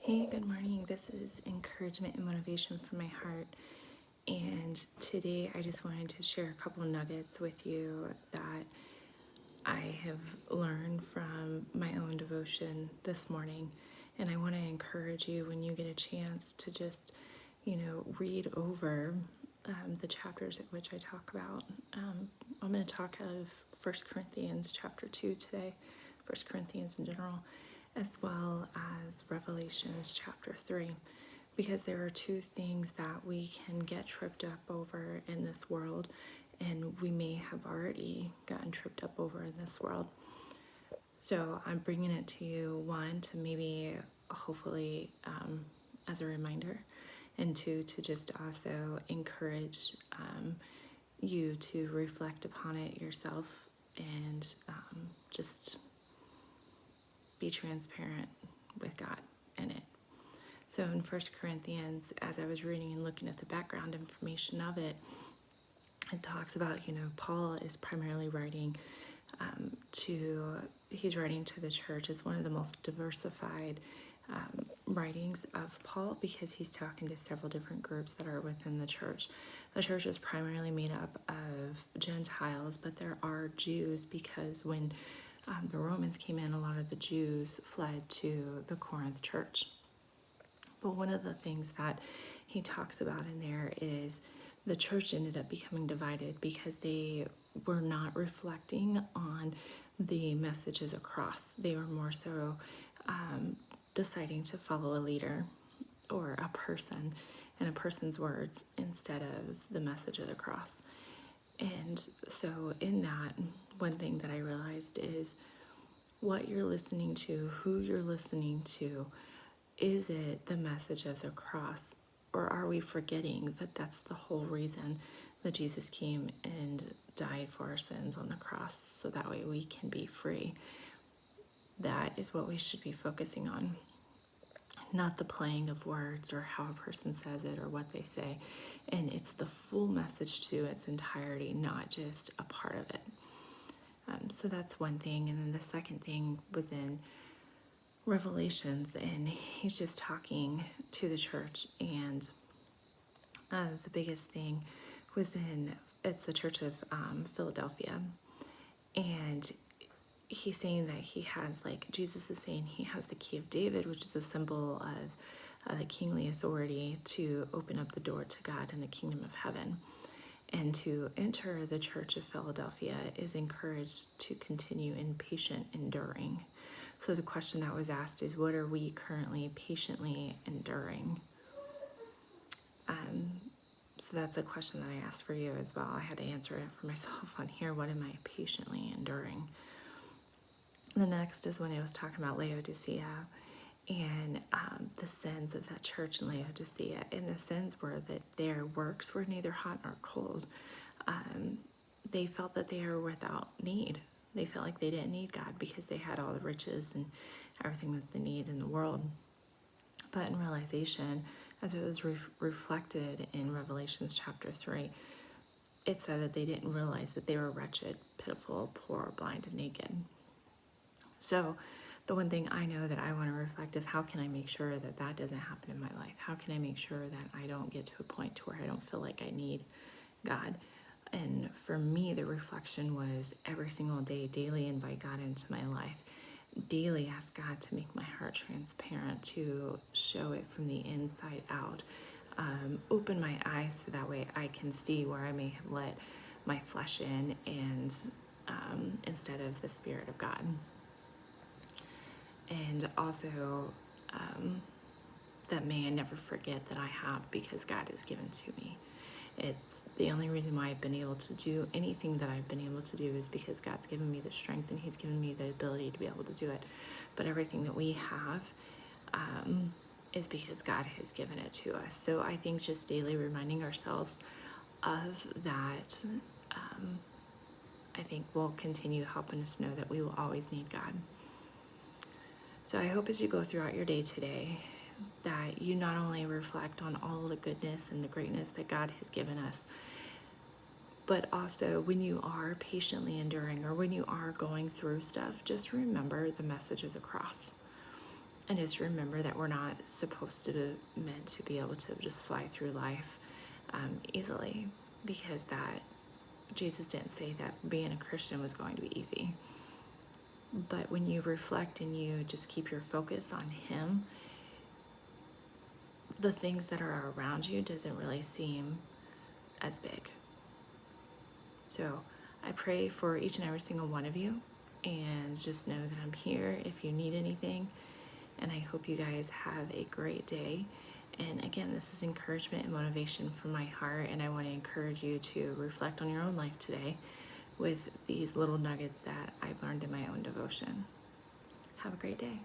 Hey, good morning. This is encouragement and motivation from my heart. And today I just wanted to share a couple nuggets with you that I have learned from my own devotion this morning. And I want to encourage you when you get a chance to just, read over the chapters at which I talk about. I'm going to talk out of First Corinthians chapter 2 today, First Corinthians in general, as well as Revelations chapter 3, because there are two things that we can get tripped up over in this world, and we may have already gotten tripped up over in this world. So I'm bringing it to you, one, to maybe hopefully as a reminder, and two, to just also encourage you to reflect upon it yourself and just be transparent with God in it. So in First Corinthians, as I was reading and looking at the background information of it, it talks about, Paul is primarily writing he's writing to the church as one of the most diversified writings of Paul, because he's talking to several different groups that are within the church. The church is primarily made up of Gentiles, but there are Jews, because when the Romans came in, a lot of the Jews fled to the Corinth church. But one of the things that he talks about in there is the church ended up becoming divided because they were not reflecting on the message of the cross. They were more so deciding to follow a leader or a person and a person's words instead of the message of the cross. And so in that, one thing that I realized is what you're listening to, who you're listening to. Is it the message of the cross, or are we forgetting that that's the whole reason that Jesus came and died for our sins on the cross, so that way we can be free? That is what we should be focusing on, not the playing of words or how a person says it or what they say. And it's the full message to its entirety, not just a part of it. So that's one thing. And then the second thing was in Revelations, and he's just talking to the church, and the biggest thing was it's the church of Philadelphia, and he's saying that Jesus is saying he has the key of David, which is a symbol of the kingly authority to open up the door to God in the kingdom of heaven. And to enter the church of Philadelphia is encouraged to continue in patient enduring. So the question that was asked is, what are we currently patiently enduring? So that's a question that I asked for you as well. I had to answer it for myself on here. What am I patiently enduring? The next is when it was talking about Laodicea and the sins of that church in Laodicea. And the sins were that their works were neither hot nor cold. They felt that they were without need. They felt like they didn't need God because they had all the riches and everything that they need in the world. But in realization, as it was reflected in Revelations chapter 3, it said that they didn't realize that they were wretched, pitiful, poor, blind, and naked. So the one thing I know that I want to reflect is, how can I make sure that that doesn't happen in my life? How can I make sure that I don't get to a point to where I don't feel like I need God? And for me, the reflection was every single day, daily invite God into my life. Daily ask God to make my heart transparent, to show it from the inside out. Open my eyes so that way I can see where I may have let my flesh in, and instead of the Spirit of God. And also that may I never forget that I have, because God has given to me. It's the only reason why I've been able to do anything that I've been able to do is because God's given me the strength and He's given me the ability to be able to do it. But everything that we have is because God has given it to us. So I think just daily reminding ourselves of that, I think will continue helping us know that we will always need God. So I hope as you go throughout your day today, that you not only reflect on all the goodness and the greatness that God has given us, but also when you are patiently enduring, or when you are going through stuff, just remember the message of the cross. And just remember that we're not supposed to be meant to be able to just fly through life easily, because that Jesus didn't say that being a Christian was going to be easy. But when you reflect and you just keep your focus on Him, the things that are around you doesn't really seem as big. So I pray for each and every single one of you, and just know that I'm here if you need anything. And I hope you guys have a great day. And again, this is encouragement and motivation from my heart, and I want to encourage you to reflect on your own life today with these little nuggets that I've learned in my own devotion. Have a great day.